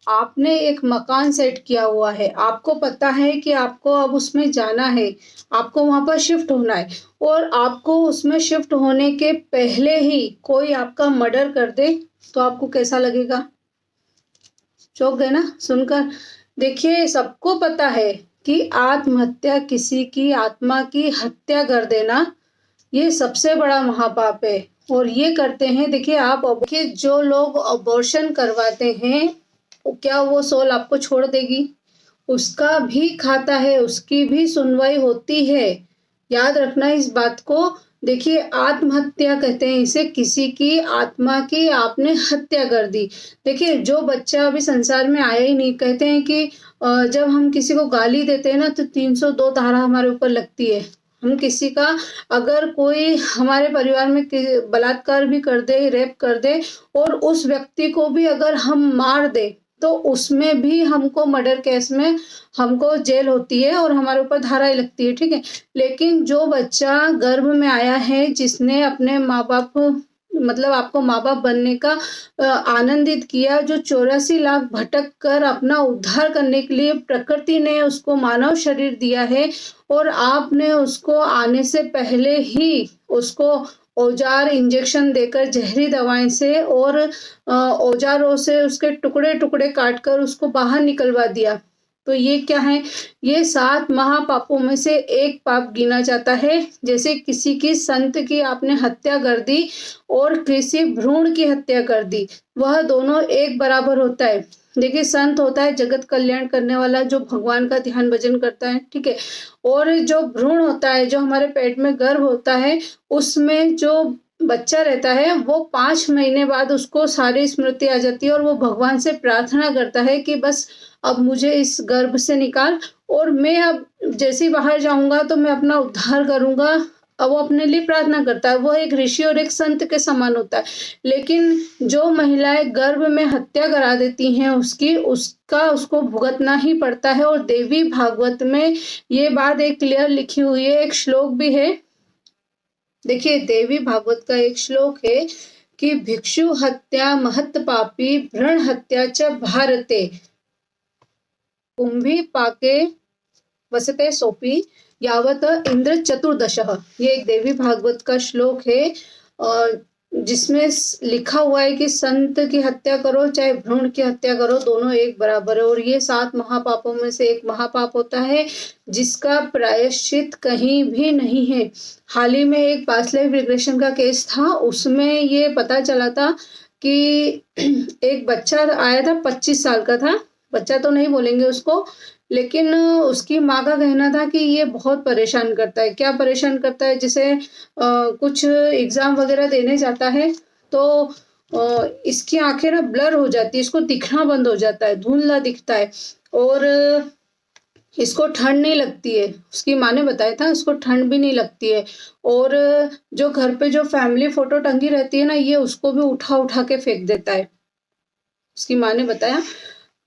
आपने एक मकान सेट किया हुआ है, आपको पता है कि आपको अब उसमें जाना है, आपको वहाँ पर शिफ्ट होना है और आपको उसमें शिफ्ट होने के पहले ही कोई आपका मर्डर कर दे, तो आपको कैसा लगेगा? चौंक गए ना सुनकर? देखिए, सबको पता है कि आत्महत्या, किसी की आत्मा की हत्या कर देना, ये सबसे बड़ा महापाप है और ये करते हैं। देखिए आप देखिए, जो लोग अबॉर्शन करवाते हैं, क्या वो सोल आपको छोड़ देगी? उसका भी खाता है, उसकी भी सुनवाई होती है। याद रखना इस बात को। देखिए, आत्महत्या कहते हैं इसे, किसी की आत्मा की आपने हत्या कर दी। देखिए, जो बच्चा अभी संसार में आया ही नहीं, कहते हैं कि जब हम किसी को गाली देते हैं ना, तो 302 धारा हमारे ऊपर लगती है। हम किसी का, अगर कोई हमारे परिवार में बलात्कार भी कर दे, रेप कर दे और उस व्यक्ति को भी अगर हम मार दे, तो उसमें भी हमको मर्डर केस में हमको जेल होती है और हमारे ऊपर धाराएं लगती है, ठीक है। लेकिन जो बच्चा गर्भ में आया है, जिसने अपने माँ बाप, मतलब आपको माँ बाप बनने का आनंदित किया, जो 84 लाख भटक कर अपना उद्धार करने के लिए प्रकृति ने उसको मानव शरीर दिया है और आपने उसको आने से पहले ही उसको औजार इंजेक्शन देकर, जहरी दवाएं से और औजारों से उसके टुकड़े टुकड़े काट कर उसको बाहर निकलवा दिया, तो ये क्या है? ये 7 महापापों में से एक पाप गिना जाता है। जैसे किसी की संत की आपने हत्या कर दी और किसी भ्रूण की हत्या कर दी, वह दोनों एक बराबर होता है। देखिए, संत होता है जगत कल्याण करने वाला, जो भगवान का ध्यान भजन करता है, ठीक है। और जो भ्रूण होता है, जो हमारे पेट में गर्भ होता है, उसमें जो बच्चा रहता है, वो 5 महीने बाद उसको सारी स्मृति आ जाती है और वो भगवान से प्रार्थना करता है कि बस अब मुझे इस गर्भ से निकाल और मैं अब जैसे ही बाहर जाऊंगा तो मैं अपना उद्धार करूंगा। अब वो अपने लिए प्रार्थना करता है, वो एक ऋषि और एक संत के समान होता है। लेकिन जो महिलाएं गर्भ में हत्या करा देती हैं उसकी, उसका उसको भुगतना ही पड़ता है। और देवी भागवत में ये बात एक क्लियर लिखी हुई है, एक श्लोक भी है। देखिए, देवी भागवत का एक श्लोक है कि भिक्षु हत्या महत पापी भ्रण हत्या च भारते कुंभी पाके वसते सोपी यावत इंद्र चतुर्दशः। ये एक देवी भागवत का श्लोक है और जिसमें लिखा हुआ है कि संत की हत्या करो चाहे भ्रूण की हत्या करो, दोनों एक बराबर है। और ये 7 महापापों में से एक महापाप होता है जिसका प्रायश्चित कहीं भी नहीं है। हाल ही में एक पास्ट लाइफ रिग्रेशन का केस था, उसमें ये पता चला था कि एक बच्चा आया था, 25 साल का था। बच्चा तो नहीं बोलेंगे उसको, लेकिन उसकी माँ का कहना था कि ये बहुत परेशान करता है। क्या परेशान करता है? जैसे कुछ एग्जाम वगैरह देने जाता है तो इसकी आंखें ना ब्लर हो जाती है, इसको दिखना बंद हो जाता है, धुंधला दिखता है और इसको ठंड नहीं लगती है। उसकी माँ ने बताया था इसको ठंड भी नहीं लगती है। और जो घर पे जो फैमिली फोटो टंगी रहती है ना, ये उसको भी उठा उठा के फेंक देता है, उसकी माँ ने बताया।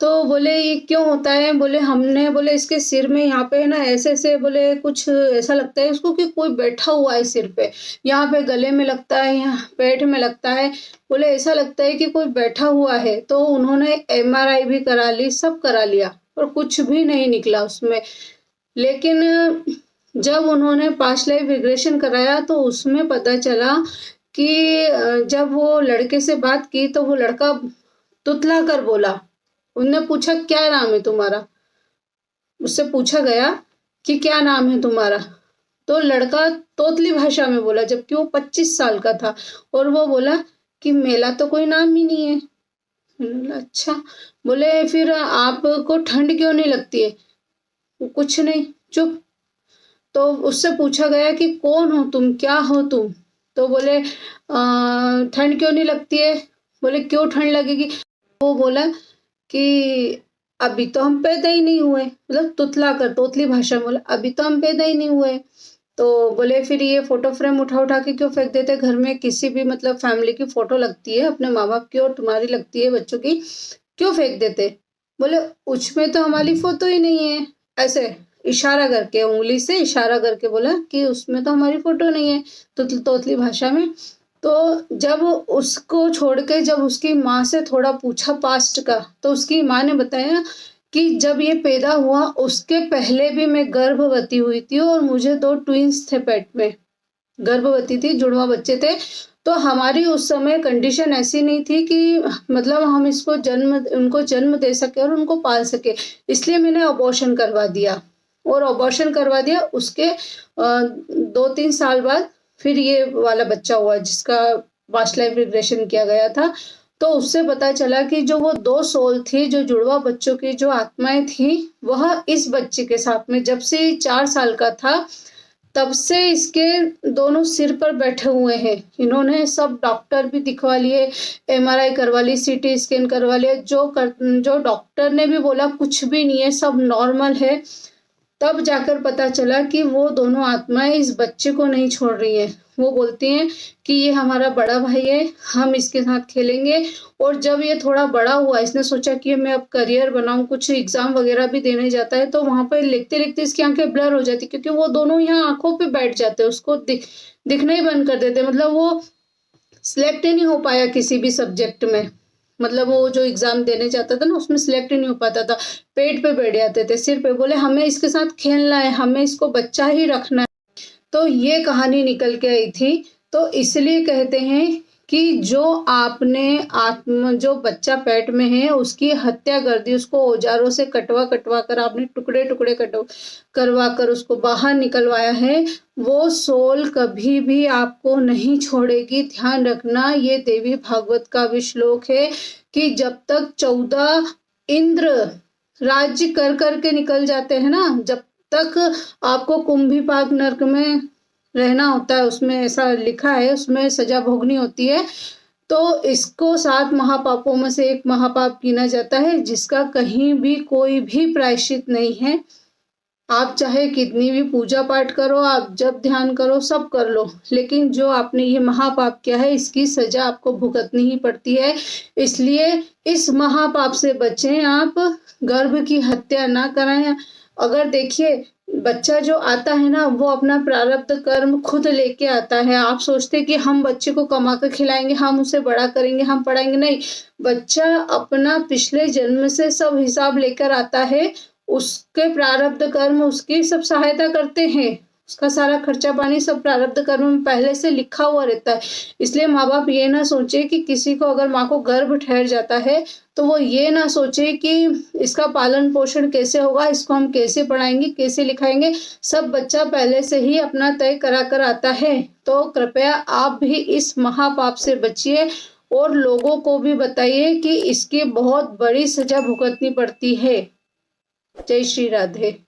तो बोले ये क्यों होता है? बोले हमने, बोले इसके सिर में यहाँ पे है ना ऐसे ऐसे, बोले कुछ ऐसा लगता है इसको कि कोई बैठा हुआ है सिर पे, यहाँ पे गले में लगता है, यहाँ पेट में लगता है। बोले ऐसा लगता है कि कोई बैठा हुआ है। तो उन्होंने एमआरआई भी करा ली, सब करा लिया और कुछ भी नहीं निकला उसमें। लेकिन जब उन्होंने पास्ट लाइफ रिग्रेशन कराया तो उसमें पता चला कि जब वो लड़के से बात की तो वो लड़का तुतला कर बोला। उनने पूछा क्या नाम है तुम्हारा? उससे पूछा गया कि क्या नाम है तुम्हारा? तो लड़का तोतली भाषा में बोला, जबकि वो 25 साल का था। और वो बोला कि मेरा तो कोई नाम ही नहीं है। मैंने बोला अच्छा। बोले फिर आपको ठंड क्यों नहीं लगती है? कुछ नहीं, चुप। तो उससे पूछा गया कि कौन हो तुम, क्या हो तुम? तो बोले ठंड क्यों नहीं लगती है? बोले क्यों ठंड लगेगी? वो बोला कि अभी तो हम पैदा ही नहीं हुए, मतलब तुतला कर, तोतली भाषा में बोला अभी तो हम पैदा ही नहीं हुए। तो बोले फिर ये फोटो फ्रेम उठा उठा के क्यों फेंक देते? घर में किसी भी मतलब फैमिली की फोटो लगती है, अपने माँ बाप की और तुम्हारी लगती है बच्चों की, क्यों फेंक देते? बोले उसमें तो हमारी फोटो ही नहीं है। ऐसे इशारा करके, उंगली से इशारा करके बोला कि उसमें तो हमारी फोटो नहीं है, तो तोतली भाषा में। तो जब उसको छोड़ के जब उसकी माँ से थोड़ा पूछा पास्ट का, तो उसकी माँ ने बताया कि जब ये पैदा हुआ उसके पहले भी मैं गर्भवती हुई थी और मुझे 2 ट्विन्स थे पेट में। गर्भवती थी, जुड़वा बच्चे थे। तो हमारी उस समय कंडीशन ऐसी नहीं थी कि मतलब हम उनको जन्म दे सकें और उनको पाल सकें। इसलिए मैंने अबॉर्शन करवा दिया और अबॉर्शन करवा दिया। उसके 2-3 साल बाद फिर ये वाला बच्चा हुआ जिसका पास्ट लाइफ रिग्रेशन किया गया था। तो उससे पता चला कि जो वो 2 सोल थी, जो जुड़वा बच्चों की जो आत्माएँ थी, वह इस बच्चे के साथ में जब से 4 साल का था, तब से इसके दोनों सिर पर बैठे हुए हैं। इन्होंने सब डॉक्टर भी दिखवा लिए, एमआरआई करवा ली, सीटी स्कैन करवा लिया, जो डॉक्टर ने भी बोला कुछ भी नहीं है, सब नॉर्मल है। तब जाकर पता चला कि वो दोनों आत्माएँ इस बच्चे को नहीं छोड़ रही हैं। वो बोलती हैं कि ये हमारा बड़ा भाई है, हम इसके साथ खेलेंगे। और जब ये थोड़ा बड़ा हुआ, इसने सोचा कि मैं अब करियर बनाऊँ, कुछ एग्ज़ाम वग़ैरह भी देने जाता है, तो वहाँ पे लिखते-लिखते इसकी आँखें ब्लर हो जाती, क्योंकि वो दोनों यहाँ आँखों पे बैठ जाते हैं, उसको दिखना ही बंद कर देते हैं। मतलब वो सिलेक्ट ही नहीं हो पाया किसी भी सब्जेक्ट में। मतलब वो जो एग्ज़ाम देने जाता था ना, उसमें सिलेक्ट ही नहीं हो पाता था। पेट पे बैठ जाते थे, सिर पे। बोले हमें इसके साथ खेलना है, हमें इसको बच्चा ही रखना है। तो ये कहानी निकल के आई थी। तो इसलिए कहते हैं कि जो बच्चा पेट में है उसकी हत्या कर दी, उसको औज़ारों से कटवा-कटवा कर आपने टुकड़े-टुकड़े करवा कर उसको बाहर निकलवाया है, वो सोल कभी भी आपको नहीं छोड़ेगी। ध्यान रखना, ये देवी भागवत का भी श्लोक है कि जब तक 14 इंद्र राज्य कर के निकल जाते हैं ना, जब तक आपको कुंभीपाक नर्क में रहना होता है, उसमें ऐसा लिखा है, उसमें सजा भोगनी होती है। तो इसको 7 महापापों में से एक महापाप गिना जाता है, जिसका कहीं भी कोई भी प्रायश्चित नहीं है। आप चाहे कितनी भी पूजा पाठ करो, आप जब ध्यान करो, सब कर लो, लेकिन जो आपने ये महापाप किया है, इसकी सजा आपको भुगतनी ही पड़ती है। इसलिए इस महापाप से बचें आप, गर्भ की हत्या ना कराएँ। अगर देखिए, बच्चा जो आता है ना, वो अपना प्रारब्ध कर्म खुद लेके आता है। आप सोचते हैं कि हम बच्चे को कमा कर खिलाएँगे, हम उसे बड़ा करेंगे, हम पढ़ाएँगे, नहीं। बच्चा अपना पिछले जन्म से सब हिसाब लेकर आता है। उसके प्रारब्ध कर्म उसकी सब सहायता करते हैं। उसका सारा खर्चा पानी सब प्रारब्ध कर्म में पहले से लिखा हुआ रहता है। इसलिए माँ-बाप ये ना सोचे कि किसी को अगर माँ को गर्भ ठहर जाता है, तो वो ये ना सोचे कि इसका पालन-पोषण कैसे होगा, इसको हम कैसे पढ़ाएँगे, कैसे लिखाएँगे, सब बच्चा पहले से ही अपना तय करा कर आता है। तो कृपया आप भी इस महापाप से बचिए और लोगों को भी बताइए कि इसकी बहुत बड़ी सज़ा भुगतनी पड़ती है। जय श्री राधे।